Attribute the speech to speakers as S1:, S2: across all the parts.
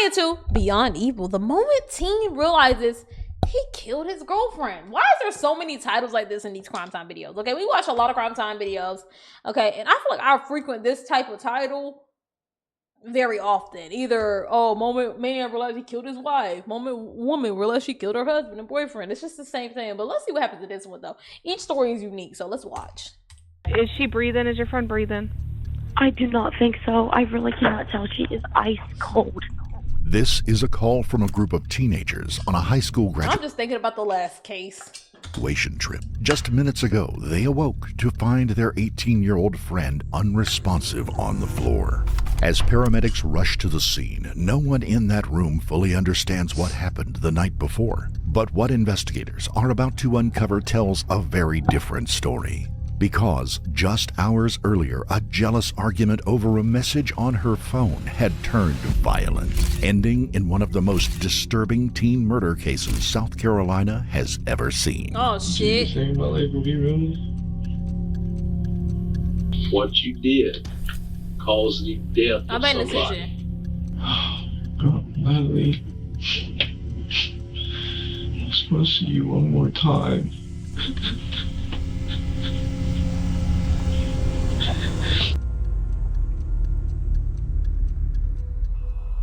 S1: Maya 2, Beyond Evil. The moment teen realizes he killed his girlfriend. Why is there so many titles like this in these crime time videos? Okay, we watch a lot of crime time videos. Okay, and I feel like I frequent this type of title very often. Either, moment man realized he killed his wife. Moment woman realized she killed her husband and boyfriend. It's just the same thing. But let's see what happens to this one, though. Each story is unique, so let's watch.
S2: Is she breathing? Is your friend breathing?
S3: I do not think so. I really cannot tell. She is ice cold.
S4: This is a call from a group of teenagers on a high school
S1: I'm just thinking about the last case.
S4: graduation trip. Just minutes ago, they awoke to find their 18-year-old friend unresponsive on the floor. As paramedics rush to the scene, no one in that room fully understands what happened the night before. But what investigators are about to uncover tells a very different story. Because just hours earlier, a jealous argument over a message on her phone had turned violent, ending in one of the most disturbing teen murder cases South Carolina has ever seen.
S1: Oh, shit.
S5: What you did caused the death of
S1: I made a
S5: somebody.
S1: decision.
S6: God, Natalie. I'm supposed to see you one more time.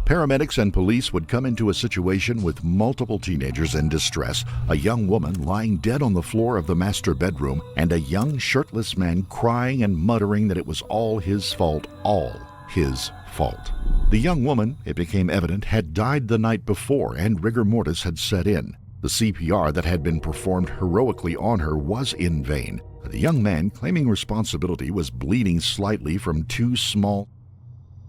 S4: Paramedics and police would come into a situation with multiple teenagers in distress, a young woman lying dead on the floor of the master bedroom, and a young shirtless man crying and muttering that it was all his fault. The young woman, it became evident, had died the night before and rigor mortis had set in. The CPR that had been performed heroically on her was in vain. The young man claiming responsibility was bleeding slightly from two small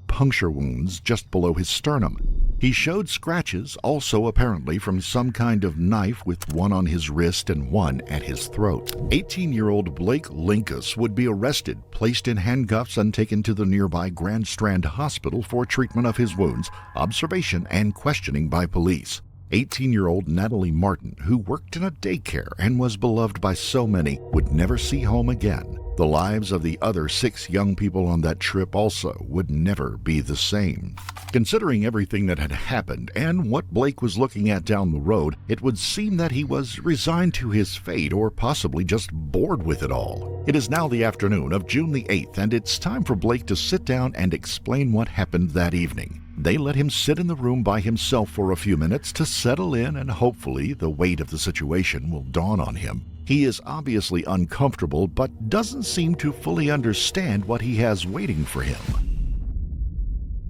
S4: puncture wounds just below his sternum. He showed scratches, also apparently from some kind of knife, with one on his wrist and one at his throat. 18-year-old Blake Linkus would be arrested, placed in handcuffs, and taken to the nearby Grand Strand Hospital for treatment of his wounds, observation, and questioning by police. 18-year-old Natalie Martin, who worked in a daycare and was beloved by so many, would never see home again. The lives of the other 6 young people on that trip also would never be the same. Considering everything that had happened and what Blake was looking at down the road, it would seem that he was resigned to his fate or possibly just bored with it all. It is now the afternoon of June the 8th, and it's time for Blake to sit down and explain what happened that evening. They let him sit in the room by himself for a few minutes to settle in, and hopefully the weight of the situation will dawn on him. He is obviously uncomfortable, but doesn't seem to fully understand what he has waiting for him.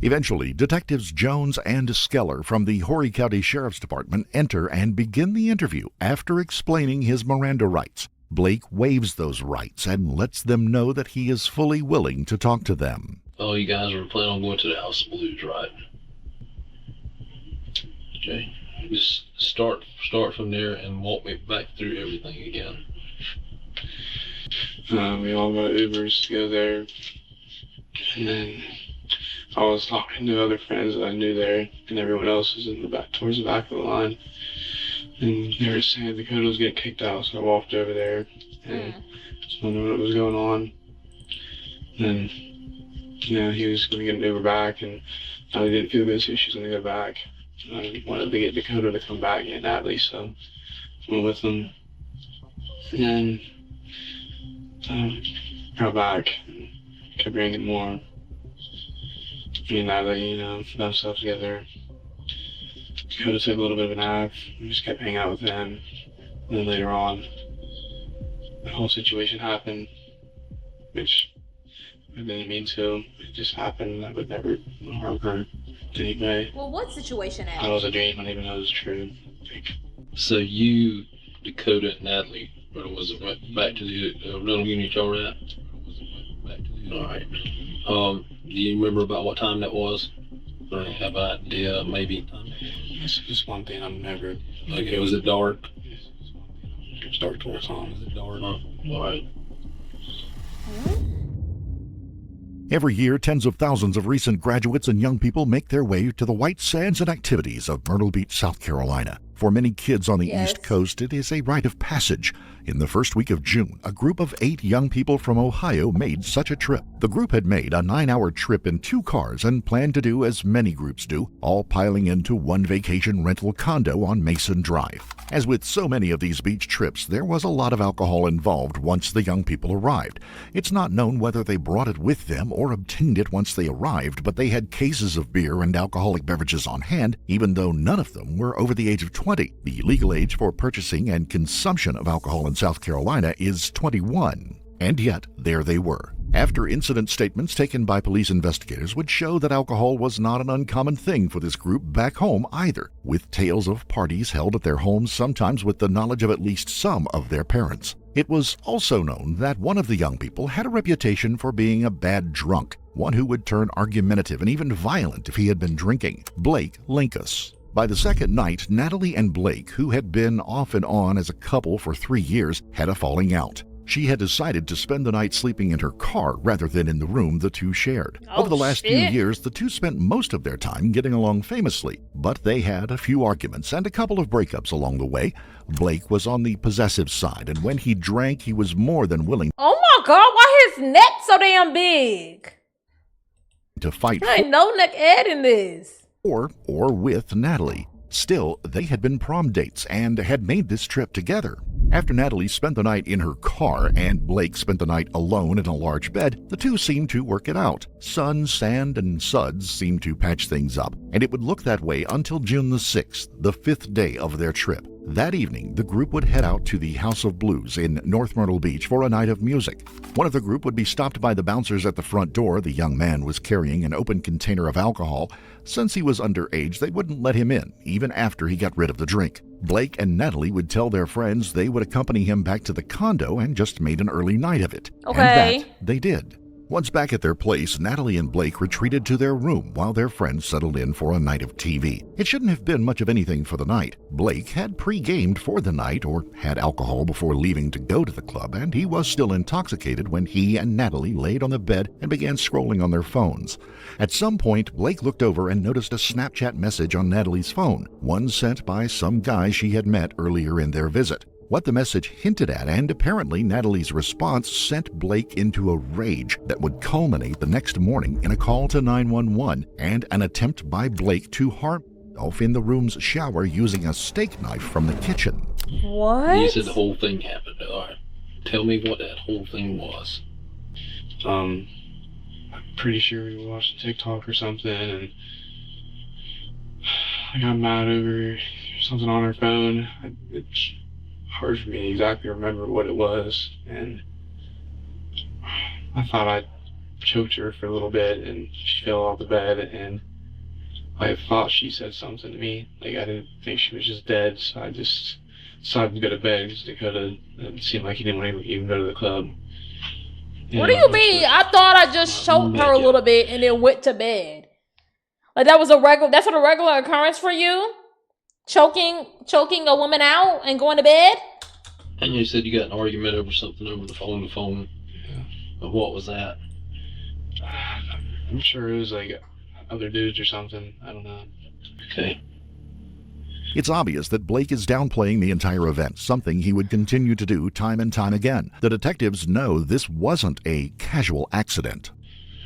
S4: Eventually, Detectives Jones and Skeller from the Horry County Sheriff's Department enter and begin the interview after explaining his Miranda rights. Blake waives those rights and lets them know that he is fully willing to talk to them.
S5: Oh, you guys were planning on going to the House of Blues, right? Okay. Just start from there and walk me back through everything again.
S6: We all got Ubers to go there. And then I was talking to other friends that I knew there, and everyone else was in the back, towards the back of the line. And they were saying Dakota was getting kicked out, so I walked over there and just wondering what was going on. And he was going to get an Uber back, and I didn't feel good, so she was going to go back. I wanted to get Dakota to come back and Natalie, so I went with them. And got back, and kept bringing more. Me and Natalie, got ourselves together. Dakota took a little bit of a nap. We just kept hanging out with them. And then later on, the whole situation happened, which I didn't mean to. It just happened. I would never harm her anyway.
S1: Well, what situation
S6: It was a dream. I didn't even know it was true.
S5: So you, Dakota, and Natalie, was it back to the rental unit y'all were at? All right. Do you remember about what time that was? Or have an idea, maybe?
S6: It's just one thing I'm never.
S5: Okay, was it dark?
S6: It was dark towards home.
S5: Was it dark? All right.
S4: Every year, tens of thousands of recent graduates and young people make their way to the white sands and activities of Myrtle Beach, South Carolina. For many kids on the East Coast, it is a rite of passage. In the first week of June, a group of 8 young people from Ohio made such a trip. The group had made a 9-hour trip in 2 cars and planned to do as many groups do, all piling into one vacation rental condo on Mason Drive. As with so many of these beach trips, there was a lot of alcohol involved once the young people arrived. It's not known whether they brought it with them or obtained it once they arrived, but they had cases of beer and alcoholic beverages on hand, even though none of them were over the age of 20. The legal age for purchasing and consumption of alcohol in South Carolina is 21. And yet, there they were. After incident statements taken by police investigators would show that alcohol was not an uncommon thing for this group back home either, with tales of parties held at their homes, sometimes with the knowledge of at least some of their parents. It was also known that one of the young people had a reputation for being a bad drunk, one who would turn argumentative and even violent if he had been drinking, Blake Linkus. By the second night, Natalie and Blake, who had been off and on as a couple for 3 years, had a falling out. She had decided to spend the night sleeping in her car rather than in the room the two shared. Over the last few years, the two spent most of their time getting along famously, but they had a few arguments and a couple of breakups along the way. Blake was on the possessive side, and when he drank, he was more than willing
S1: Oh my God, why his neck so damn big?
S4: to fight
S1: There ain't no neck Ed in this.
S4: or with Natalie. Still, they had been prom dates and had made this trip together. After Natalie spent the night in her car and Blake spent the night alone in a large bed, the two seemed to work it out. Sun, sand, and suds seemed to patch things up, and it would look that way until June the 6th, the 5th day of their trip. That evening, the group would head out to the House of Blues in North Myrtle Beach for a night of music. One of the group would be stopped by the bouncers at the front door. The young man was carrying an open container of alcohol. Since he was underage, they wouldn't let him in, even after he got rid of the drink. Blake and Natalie would tell their friends they would accompany him back to the condo and just made an early night of it.
S1: Okay.
S4: And that they did. Once back at their place, Natalie and Blake retreated to their room while their friends settled in for a night of TV. It shouldn't have been much of anything for the night. Blake had pre-gamed for the night or had alcohol before leaving to go to the club, and he was still intoxicated when he and Natalie laid on the bed and began scrolling on their phones. At some point, Blake looked over and noticed a Snapchat message on Natalie's phone, one sent by some guy she had met earlier in their visit. What the message hinted at, and apparently Natalie's response, sent Blake into a rage that would culminate the next morning in a call to 911 and an attempt by Blake to harm himself in the room's shower using a steak knife from the kitchen.
S1: What?
S5: You said the whole thing happened. All right. Tell me what that whole thing was.
S6: I'm pretty sure we watched TikTok or something, and I got mad over something on her phone. It's hard for me to exactly remember what it was, and I thought I choked her for a little bit, and she fell off the bed, and I thought she said something to me. Like, I didn't think she was just dead, so I just decided to go to bed because it seemed like he didn't want to even go to the club.
S1: What do you mean? I thought I just choked her a little bit and then went to bed. Like that's what a regular occurrence for you? Choking a woman out and going to bed?
S5: And you said you got an argument over something over the phone.
S6: Yeah.
S5: What was that?
S6: I'm sure it was like other dudes or something. I don't know.
S5: Okay.
S4: It's obvious that Blake is downplaying the entire event, something he would continue to do time and time again. The detectives know this wasn't a casual accident.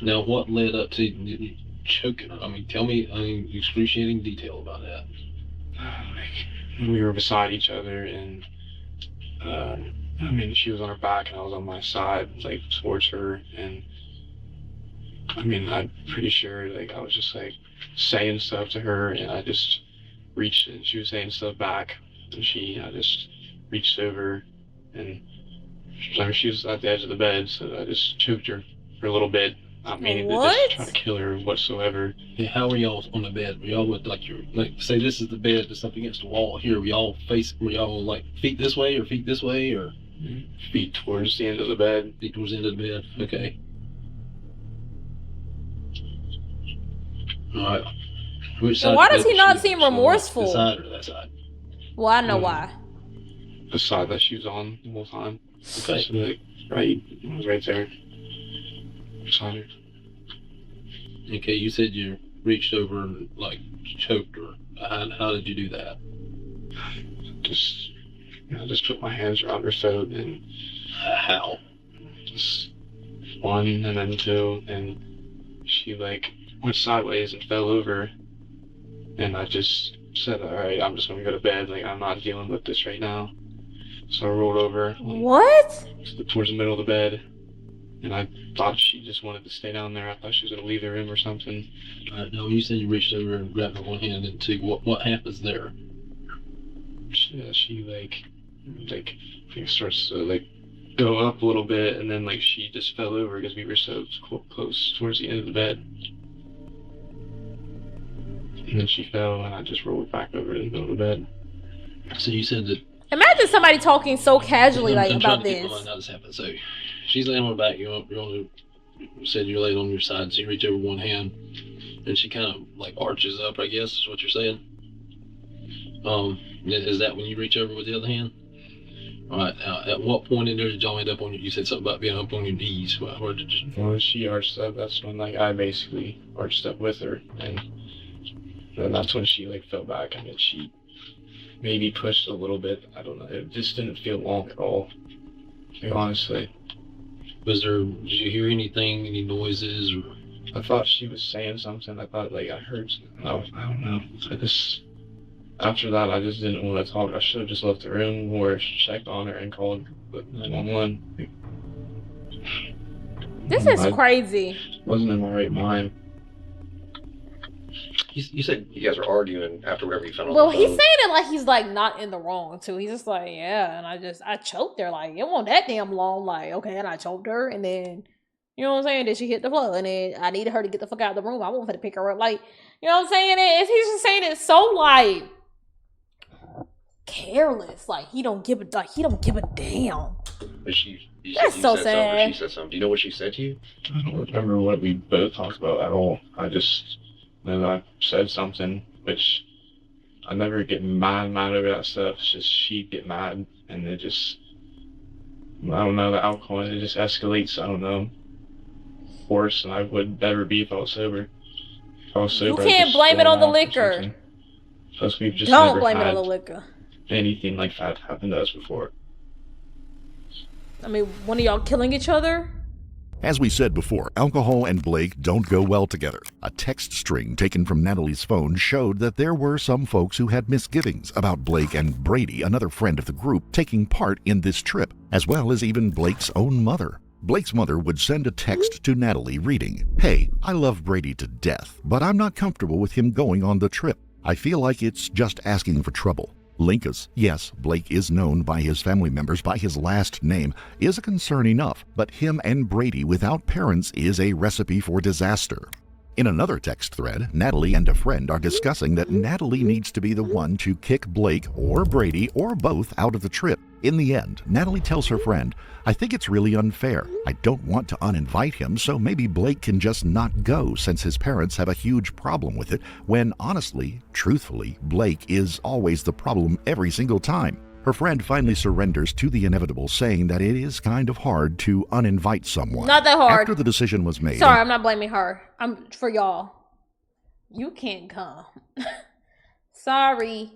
S5: Now, what led up to you choking her? I mean, tell me excruciating detail about that.
S6: Like, we were beside each other, and I mean, she was on her back and I was on my side, like towards her, and I mean, I'm pretty sure like I was just like saying stuff to her, and I just reached and she was saying stuff back, and I just reached over, and I mean, she was at the edge of the bed, so I just choked her for a little bit. Not meaning to just try to kill her whatsoever.
S5: Yeah, how were y'all on the bed? Were y'all with say this is the bed that's up against the wall here? Were y'all like feet this way or feet this way or
S6: feet towards the end of the bed?
S5: Feet towards the end of the bed. Okay. All right. Which side
S1: why does he not seem remorseful?
S5: This side or that side?
S1: Well, I know why.
S6: The side that she was on the whole time.
S5: Okay.
S6: So, like, it was right there. Beside her.
S5: Okay, you said you reached over and like choked her. How did you do that?
S6: Just I just put my hands around her throat and
S5: How?
S6: just one and then two, and she like went sideways and fell over, and I just said, all right, I'm just gonna go to bed, like I'm not dealing with this right now. So I rolled over
S1: What?
S6: towards the middle of the bed, and I thought she just wanted to stay down there. I thought she was gonna leave the room or something.
S5: Now, you said you reached over and grabbed her one hand and two. What happens there?
S6: She like starts to like go up a little bit, and then like she just fell over because we were so close towards the end of the bed. And then she fell, and I just rolled back over in the middle of the bed.
S5: So you said that.
S1: Imagine somebody talking so casually like
S5: I'm
S1: about
S5: trying to get
S1: this.
S5: my mind how this happened. So she's laying on her back. You're on the, said you're laying on your side. So you reach over one hand, and she kind of like arches up. I guess is what you're saying. Is that when you reach over with the other hand? All right. Now, at what point in there did y'all end up on? You said something about being up on your knees. Where did you?
S6: When she arched up, that's when like I basically arched up with her, and then that's when she like fell back. I mean, she maybe pushed a little bit. I don't know. It just didn't feel long at all. Like, honestly.
S5: Did you hear anything, any noises? Or?
S6: I thought she was saying something. I thought like I heard something. I don't know. After that, I just didn't want to talk. I should have just left the room or checked on her and called 911.
S1: This is crazy.
S6: Wasn't in my right mind.
S7: You said you guys were arguing after whatever you found on
S1: Well,
S7: the
S1: he's
S7: phone.
S1: saying it like he's like not in the wrong too. He's just like, yeah, and I choked her. Like, it wasn't that damn long. Like, okay, and I choked her, and then, you know what I'm saying? Then she hit the floor, and then I needed her to get the fuck out of the room. I wasn't to pick her up. Like, you know what I'm saying? He's just saying it so like careless. Like he don't give a damn.
S7: But
S1: That's so
S7: said
S1: sad.
S7: something, or she said something. Do you know what she said to you?
S6: I don't remember what we both talked about at all. I just know I said something, which I never get mad over that stuff. It's just she'd get mad, and it just, I don't know, the alcohol, it just escalates, I don't know, worse than I would ever be if I was sober. If I was sober,
S1: You can't blame it on the liquor.
S6: Plus, we've just
S1: Don't
S6: never
S1: blame it
S6: had
S1: on the liquor.
S6: anything like that happen to us before.
S1: I mean, one of y'all killing each other?
S4: As we said before, alcohol and Blake don't go well together. A text string taken from Natalie's phone showed that there were some folks who had misgivings about Blake and Brady, another friend of the group, taking part in this trip, as well as even Blake's own mother. Blake's mother would send a text to Natalie reading, "Hey, I love Brady to death, but I'm not comfortable with him going on the trip. I feel like it's just asking for trouble." Linkus, yes, Blake is known by his family members by his last name, is a concern enough, but him and Brady without parents is a recipe for disaster. In another text thread, Natalie and a friend are discussing that Natalie needs to be the one to kick Blake or Brady or both out of the trip. In the end, Natalie tells her friend, "I think it's really unfair. I don't want to uninvite him, so maybe Blake can just not go since his parents have a huge problem with it, when honestly, truthfully, Blake is always the problem every single time." Her friend finally surrenders to the inevitable, saying that it is kind of hard to uninvite someone.
S1: Not that hard.
S4: After the decision was made.
S1: Sorry, I'm not blaming her. I'm for y'all. You can't come. Sorry,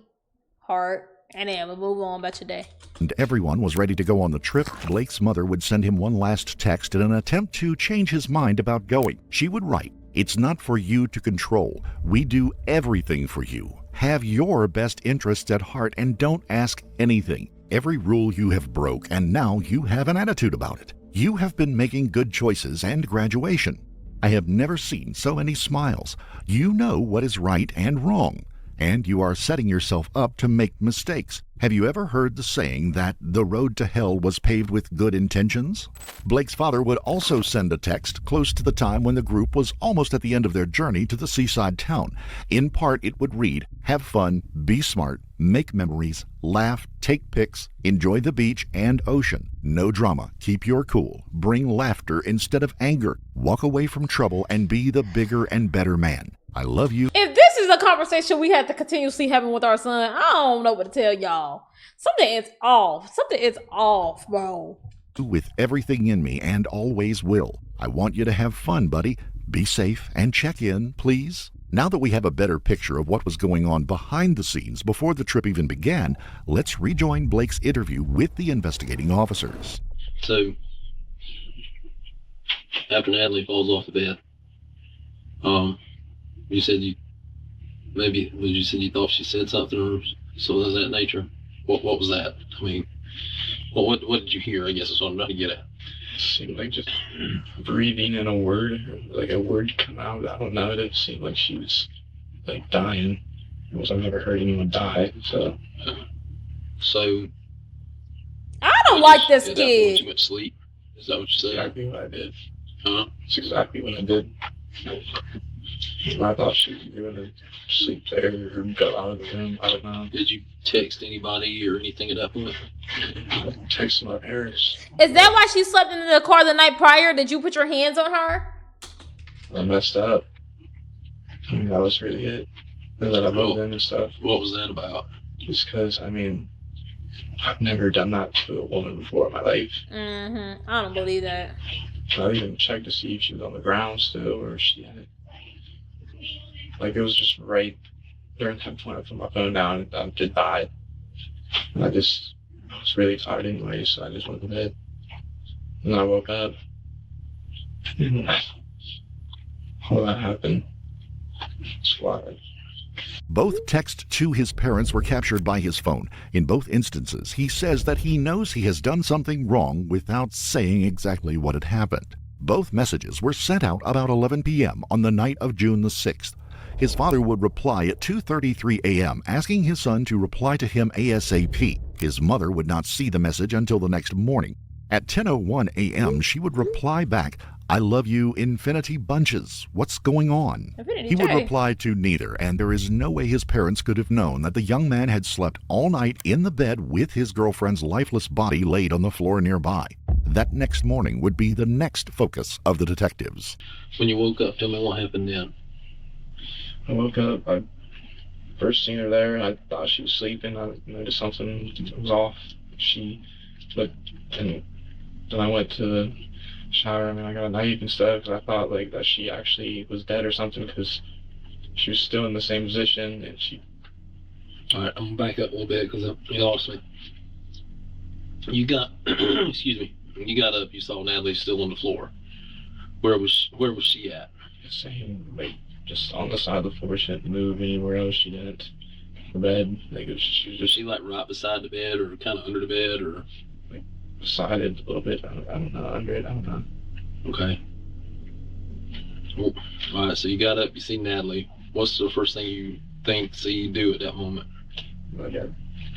S1: heart. And then we'll move on about your day.
S4: And everyone was ready to go on the trip, Blake's mother would send him one last text in an attempt to change his mind about going. She would write, "It's not for you to control. We do everything for you. Have your best interests at heart and don't ask anything. Every rule you have broke, and now you have an attitude about it. You have been making good choices and graduation. I have never seen so many smiles. You know what is right and wrong. And you are setting yourself up to make mistakes. Have you ever heard the saying that the road to hell was paved with good intentions?" Blake's father would also send a text close to the time when the group was almost at the end of their journey to the seaside town. In part, it would read, "Have fun, be smart, make memories, laugh, take pics, enjoy the beach and ocean. No drama, keep your cool, bring laughter instead of anger, walk away from trouble and be the bigger and better man. I love you."
S1: If this is a conversation we have to continuously having with our son, I don't know what to tell y'all. Something is off. Something is off, bro.
S4: "With everything in me and always will. I want you to have fun, buddy. Be safe and check in, please. Now that we have a better picture of what was going on behind the scenes before the trip even began, let's rejoin Blake's interview with the investigating officers.
S5: So, after Natalie falls off the bed, you said you thought she said something or so of that nature. What was that? I mean, what did you hear? I guess that's what I'm trying to get at.
S6: It seemed like just breathing in a word, like a word come out. I don't know. It didn't seem like she was like dying. Because I've never heard anyone die. So
S1: I don't like this
S5: at that point,
S1: kid.
S5: you went to sleep. Is that what you said?
S6: exactly what I did.
S5: Huh?
S6: It's exactly what I did. I thought she was going to sleep there or go out of the room. I don't know.
S5: Did you text anybody or anything at that point?
S6: I texted my parents.
S1: Is that why she slept in the car the night prior? Did you put your hands on her?
S6: I messed up. I mean, that was really it. And then I moved in and stuff.
S5: What was that about?
S6: Just because, I mean, I've never done that to a woman before in my life.
S1: I don't believe that.
S6: I even checked to see if she was on the ground still or if she had it. Like, it was just right during that point I put my phone down and I just died. And I was really tired anyway, so I just went to bed. And then I woke up. And all that happened. It's wild.
S4: Both texts to his parents were captured by his phone. In both instances, he says that he knows he has done something wrong without saying exactly what had happened. Both messages were sent out about 11 p.m. on the night of June the 6th. His father would reply at 2:33 a.m. asking his son to reply to him ASAP. His mother would not see the message until the next morning. At 10:01 a.m., she would reply back, "I love you, infinity bunches. What's going on?" He would reply to neither, and there is no way his parents could have known that the young man had slept all night in the bed with his girlfriend's lifeless body laid on the floor nearby. That next morning would be the next focus of the detectives.
S5: When you woke up, tell me what happened then.
S6: I woke up, I first seen her there, I thought she was sleeping, I noticed something was off. And then I went to the shower, I got a knife and stuff, because I thought like that she actually was dead or something, because she was still in the same position, and she...
S5: Alright, I'm gonna back up a little bit, because you lost me. You got, excuse me, you got up, you saw Natalie still on the floor. Where was she at?
S6: Same, like, just on the side of the floor. She didn't move anywhere else. She didn't. The bed, like, she was just...
S5: she like right beside the bed, or kind of under the bed, or...
S6: like, beside it a little bit. I don't know, under it, I don't know.
S5: Okay. Well, alright, so you got up, you see Natalie. What's the first thing you do at that moment?
S6: Like, I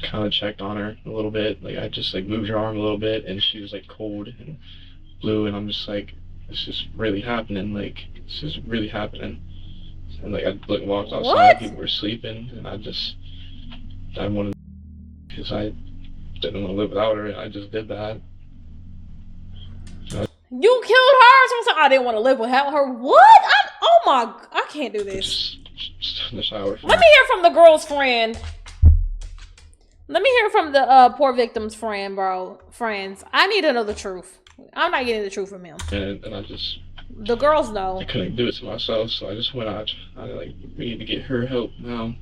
S6: kind of checked on her a little bit. Like, I just, like, moved her arm a little bit, and she was, like, cold and blue, and I'm just like, this is really happening. Like, this is really happening. And, like, I walked outside, people were sleeping, and I wanted, because I didn't want to live without her, and I just did that.
S1: You killed her? So I didn't want to live without her. What? I can't do this.
S6: Just in the shower.
S1: Let me hear from the girl's friend. Let me hear from the poor victim's friend, bro. Friends. I need to know the truth. I'm not getting the truth from him.
S6: And I
S1: the girls know.
S6: I couldn't do it to myself, so I just went out. We need to get her help now.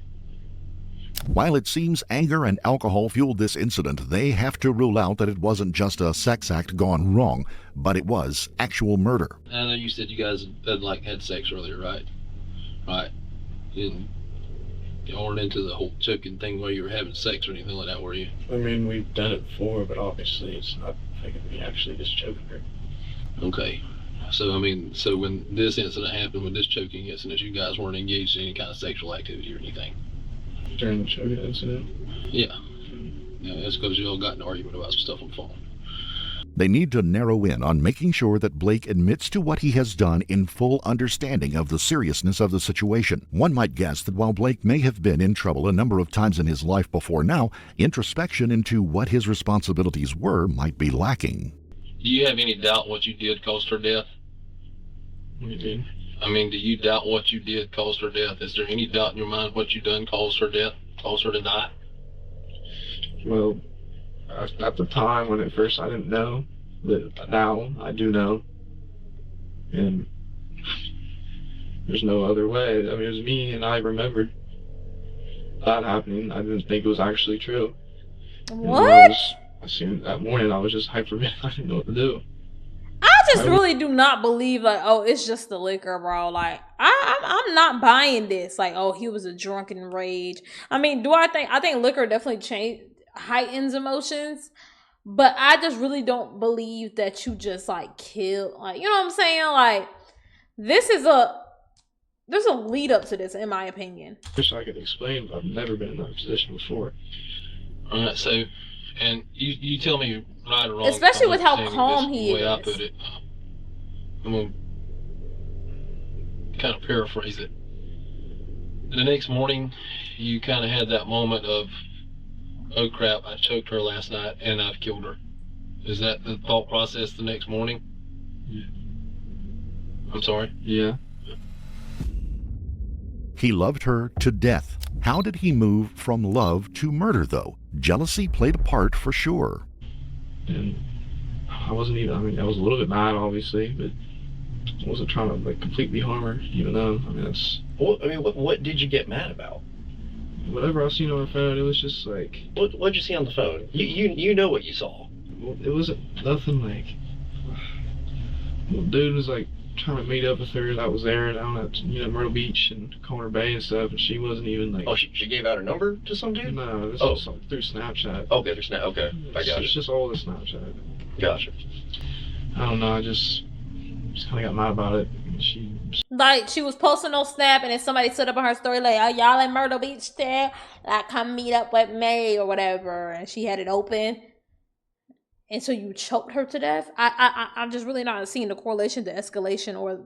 S4: While it seems anger and alcohol fueled this incident, they have to rule out that it wasn't just a sex act gone wrong, but it was actual murder.
S5: I know you said you guys had sex earlier, right? Right. You weren't into the whole choking thing where you were having sex or anything like that, were you?
S6: I mean, we've done it before, but obviously it's not like me actually just choking her.
S5: Okay. So, so when this incident happened, with this choking incident, you guys weren't engaged in any kind of sexual activity or anything?
S6: During the choking incident?
S5: Yeah. Yeah, that's because you all got in an argument about some stuff on the phone.
S4: They need to narrow in on making sure that Blake admits to what he has done in full understanding of the seriousness of the situation. One might guess that while Blake may have been in trouble a number of times in his life before now, introspection into what his responsibilities were might be lacking.
S5: Do you have any doubt what you did caused her death?
S6: What do you mean?
S5: Do you doubt what you did caused her death? Is there any doubt in your mind what you done caused her death, caused her to die?
S6: Well, at the time when I didn't know, but now I do know. And There's no other way. I mean, it was me, and I remembered that happening. I didn't think it was actually true.
S1: What?
S6: As soon that morning, I was just hyper. I didn't know what to do.
S1: I just really do not believe like, oh, it's just the liquor, bro. Like, I'm not buying this. Like, oh, he was a drunken rage. I mean, I think liquor definitely heightens emotions, but I just really don't believe that you just like kill. Like, you know what I'm saying? Like, there's a lead up to this, in my opinion.
S6: Wish I could explain, but I've never been in that position before.
S5: All right, so, and you tell me right or wrong.
S1: Especially with how
S5: understanding
S1: calm
S5: this
S1: he
S5: the way I
S1: is.
S5: put it. I'm going to kind of paraphrase it. The next morning, you kind of had that moment of, oh crap, I choked her last night and I've killed her. Is that the thought process the next morning?
S6: Yeah.
S5: I'm sorry?
S6: Yeah.
S4: He loved her to death. How did he move from love to murder, though? Jealousy played a part for sure.
S6: And I wasn't even, I mean, I was a little bit mad, obviously, but I wasn't trying to, like, completely harm her, even though, I mean, that's...
S7: Well, I mean, what did you get mad about?
S6: Whatever I seen on her phone, it was just, like...
S7: What'd you see on the phone? You know what you saw.
S6: Well, it wasn't nothing, like... Well, dude was, like, trying to meet up with her that was there down at, Myrtle Beach and Corner Bay and stuff, and she wasn't even, like...
S7: Oh, she gave out her number to some dude?
S6: No, this was like, through Snapchat.
S7: Okay, through Snap. Okay, I got
S6: It's
S7: it.
S6: just all the Snapchat.
S7: Gotcha.
S6: I don't know, I just kind of got mad about it. She
S1: was posting on Snap, and then somebody stood up on her story like, "Oh, y'all in Myrtle Beach there? Like, come meet up with me or whatever." And she had it open, and so you choked her to death. I'm just really not seeing the correlation, the escalation, or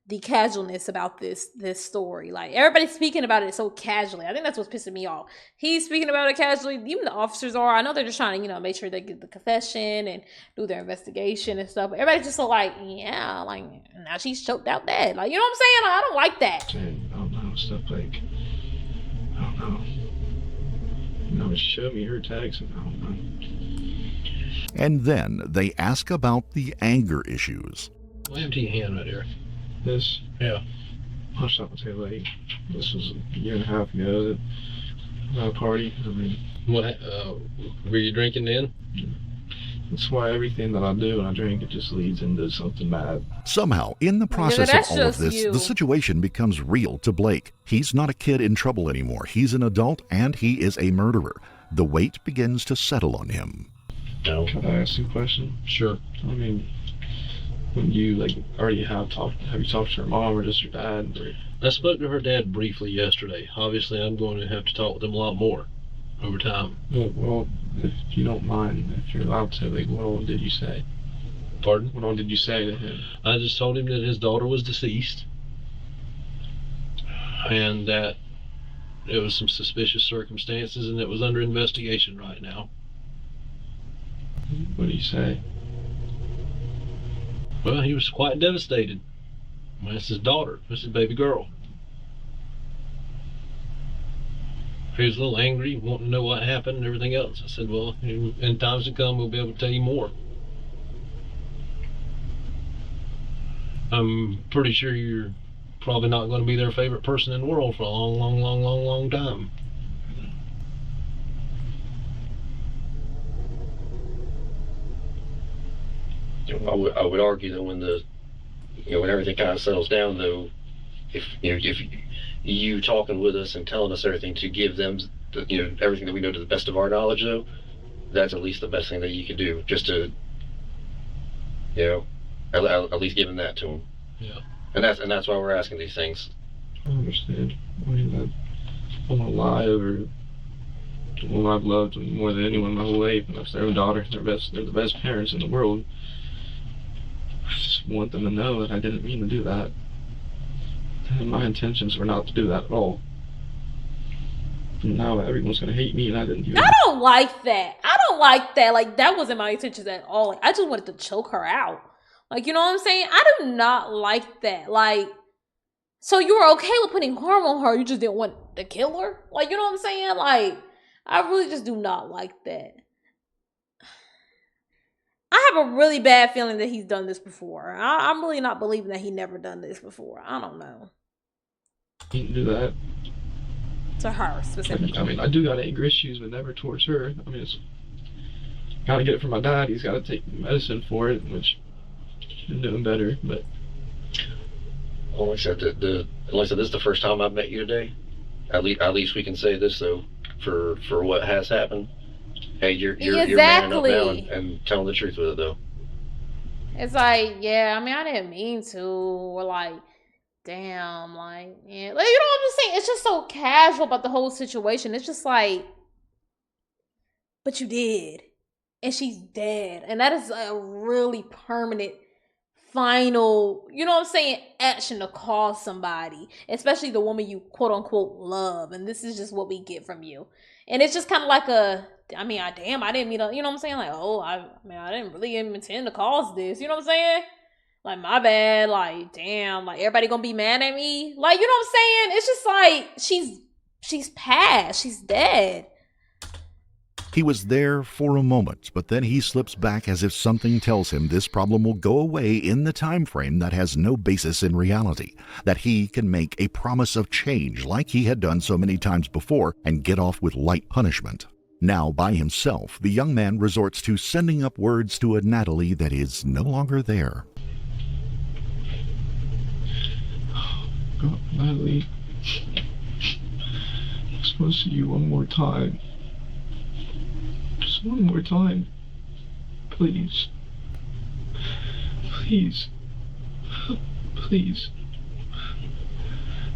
S1: the casualness about this story. Like, everybody's speaking about it so casually. I think that's what's pissing me off. He's speaking about it casually. Even the officers are. I know they're just trying to, make sure they get the confession and do their investigation and stuff. But everybody's just so like, yeah, like, now she's choked out dead. Like, you know what I'm saying? Like, I don't like that.
S6: saying, I don't know, stuff like, I don't know. She showed me her text, and I don't know.
S4: And then they ask about the anger issues.
S5: Empty hand right there.
S6: This?
S5: Yeah.
S6: I'll stop and say, like, this was a year and a half ago at a party. I mean,
S5: What? Were you drinking then?
S6: that's why everything that I do when I drink, it just leads into something bad.
S4: Somehow, in the process
S1: that's
S4: of all of
S1: just
S4: this,
S1: you.
S4: the situation becomes real to Blake. He's not a kid in trouble anymore. He's an adult, and he is a murderer. The weight begins to settle on him.
S7: No.
S6: Can I ask you a question?
S5: Sure.
S6: I mean, when you, like, already have you talked to her mom or just your dad? Or...
S5: I spoke to her dad briefly yesterday. Obviously, I'm going to have to talk with him a lot more over time.
S6: Well, if you don't mind, if you're allowed to, like, what all did you say?
S5: Pardon?
S6: What all did you say to him?
S5: I just told him that his daughter was deceased and that it was some suspicious circumstances and it was under investigation right now.
S6: What did you say?
S5: Well, he was quite devastated. Well, that's his daughter. That's his baby girl. He was a little angry, wanting to know what happened and everything else. I said, well, in times to come, we'll be able to tell you more. I'm pretty sure you're probably not going to be their favorite person in the world for a long time.
S7: I would argue that when when everything kind of settles down, though, if you talking with us and telling us everything to give them, everything that we know to the best of our knowledge, though, that's at least the best thing that you could do, just to, at least giving that to them.
S5: Yeah.
S7: And that's why we're asking these things.
S6: I understand. I mean, I don't want to lie over the one I've loved more than anyone my whole life, and that's their own daughter. They're the best parents in the world. I just want them to know that I didn't mean to do that. And my intentions were not to do that at all. And now everyone's gonna hate me, and I didn't do
S1: I
S6: that.
S1: don't like that. Like, that wasn't my intentions at all. Like, I just wanted to choke her out. Like, you know what I'm saying? I do not like that. Like, so you were okay with putting harm on her, you just didn't want to kill her? Like, you know what I'm saying? Like, I really just do not like that. I have a really bad feeling that he's done this before. I'm really not believing that he never done this before. I don't know.
S6: He can do that.
S1: To her specifically.
S6: I mean, I do got anger issues, but never towards her. I mean, it's gotta get it from my dad. He's got to take medicine for it, which I'm doing better. But
S7: like I said, this is the first time I've met you today. At least we can say this though, for what has happened. Hey, you're manning up now and telling the truth with it though.
S1: It's like, yeah, I mean, I didn't mean to, or like, damn, like, yeah, like, you know what I'm saying? It's just so casual about the whole situation. It's just like, but you did, and she's dead, and that is a really permanent, final, you know what I'm saying, action to call somebody, especially the woman you quote unquote love, and this is just what we get from you, and it's just kind of like I didn't mean to, you know what I'm saying, like, oh, I didn't really intend to cause this, you know what I'm saying, like, my bad, like, damn, like, everybody gonna be mad at me, like, you know what I'm saying, it's just like, she's passed, she's dead.
S4: He was there for a moment, but then he slips back as if something tells him this problem will go away in the time frame that has no basis in reality, that he can make a promise of change like he had done so many times before and get off with light punishment. Now, by himself, the young man resorts to sending up words to a Natalie that is no longer there.
S6: God, Natalie, I'm supposed to see you one more time. Just one more time. Please. Please. Please.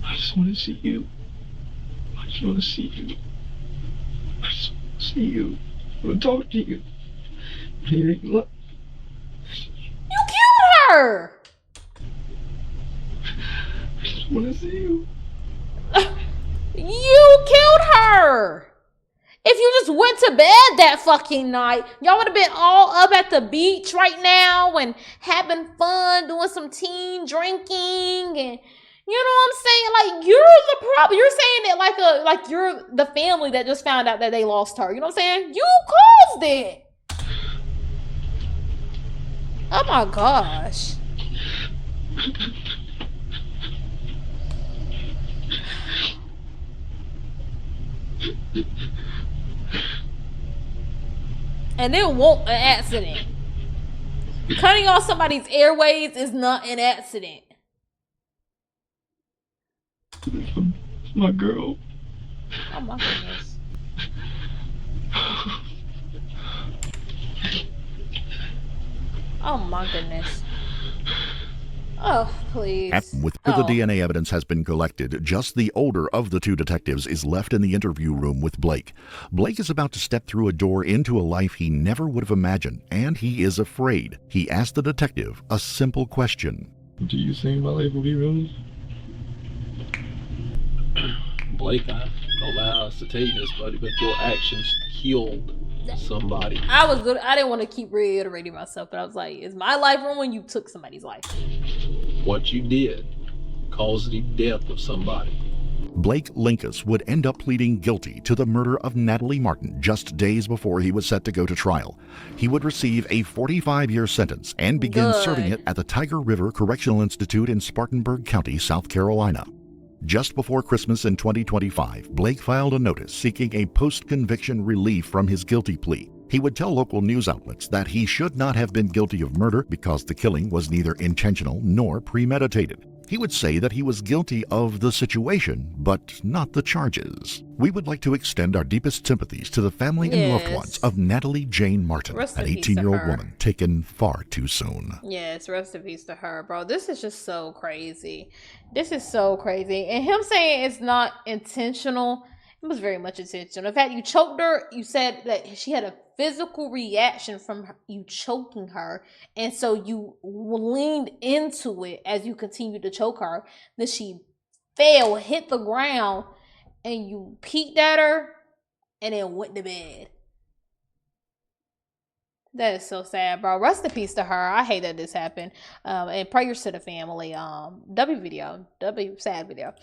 S6: I just want to see you. I just want to see you. I just want to see you. I want to talk to you.
S1: You killed her!
S6: I just want to see you.
S1: You killed her! If you just went to bed that fucking night, y'all would have been all up at the beach right now and having fun, doing some teen drinking, and you know what I'm saying? Like, you're the problem. You're saying it like you're the family that just found out that they lost her. You know what I'm saying? You caused it. Oh my gosh. And it won't an accident. Cutting off somebody's airways is not an accident.
S6: My girl.
S1: Oh my goodness. Oh my goodness. Oh, please.
S4: With the DNA evidence has been collected, just the older of the two detectives is left in the interview room with Blake. Blake is about to step through a door into a life he never would have imagined, and he is afraid. He asked the detective a simple question.
S6: Do you think my life will be ruined?
S5: Blake, I don't know how else to tell you this, buddy, but your actions killed somebody.
S1: I didn't want to keep reiterating myself, but I was like, is my life ruined? You took somebody's life.
S5: What you did caused the death of somebody.
S4: Blake Linkus would end up pleading guilty to the murder of Natalie Martin just days before he was set to go to trial. He would receive a 45-year sentence and begin serving it at the Tiger River Correctional Institute in Spartanburg County, South Carolina. Just before Christmas in 2025, Blake filed a notice seeking a post-conviction relief from his guilty plea. He would tell local news outlets that he should not have been guilty of murder because the killing was neither intentional nor premeditated. He would say that he was guilty of the situation, but not the charges. We would like to extend our deepest sympathies to the family and loved ones of Natalie Jane Martin, an 18-year-old woman taken far too soon.
S1: Yes, rest in peace to her, bro. This is just so crazy. This is so crazy. And him saying it's not intentional, it was very much intentional. In fact, you choked her. You said that she had a physical reaction from you choking her, and so you leaned into it as you continued to choke her. Then she fell, hit the ground, and you peeked at her and then went to bed. That is so sad, bro. Rest in peace to her. I hate that this happened. And prayers to the family. W sad video.